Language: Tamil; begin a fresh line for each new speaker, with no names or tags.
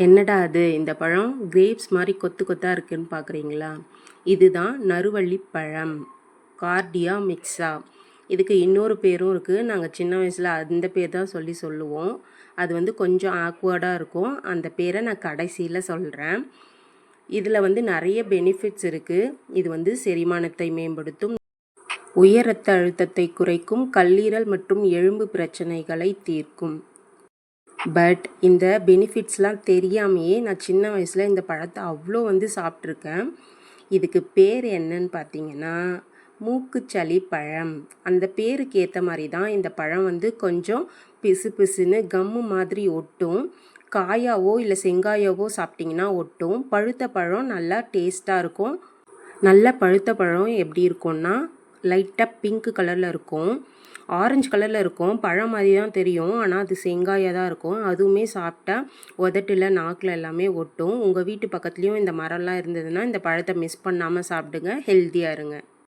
என்னடா அது இந்த பழம் கிரேப்ஸ் மாதிரி கொத்து கொத்தாக இருக்குன்னு பார்க்குறீங்களா? இதுதான் நறுவள்ளி பழம், கார்டியா மிக்ஸா. இதுக்கு இன்னொரு பேரும் இருக்குது. நாங்கள் சின்ன வயசில் அந்த பேர் தான் சொல்லுவோம். அது கொஞ்சம் ஆக்வர்டாக இருக்கும். அந்த பேரை நான் கடைசியில் சொல்கிறேன். இதில் நிறைய பெனிஃபிட்ஸ் இருக்குது. இது செரிமானத்தை மேம்படுத்தும், உயர் இரத்த அழுத்தத்தை குறைக்கும், கல்லீரல் மற்றும் எலும்பு பிரச்சனைகளை தீர்க்கும். பட் இந்த பெனிஃபிட்ஸ்லாம் தெரியாமையே நான் சின்ன வயசில் இந்த பழத்தை அவ்வளோ சாப்பிட்ருக்கேன். இதுக்கு பேர் என்னன்னு பார்த்தீங்கன்னா மூக்குச்சளி பழம். அந்த பேருக்கு ஏற்ற மாதிரி தான் இந்த பழம் கொஞ்சம் பிசு பிசுன்னு கம்மு மாதிரி ஒட்டும். காயாவோ இல்லை செங்காயாவோ சாப்பிட்டிங்கன்னா ஒட்டும். பழுத்த பழம் நல்லா டேஸ்ட்டாக இருக்கும். நல்ல பழுத்த பழம் எப்படி இருக்கும்னா லைட்டாக பிங்க் கலரில் இருக்கும், ஆரஞ்சு கலரில் இருக்கும். பழம் மாதிரி தான் தெரியும், ஆனால் அது செங்காயாக தான் இருக்கும். அதுவுமே சாப்பிட்டா உதட்டில் நாக்கில் எல்லாமே ஒட்டும். உங்கள் வீட்டு பக்கத்துலேயும் இந்த மரம்லாம் இருந்ததுன்னா இந்த பழத்தை மிஸ் பண்ணாமல் சாப்பிடுங்க. ஹெல்த்தியாக இருங்க.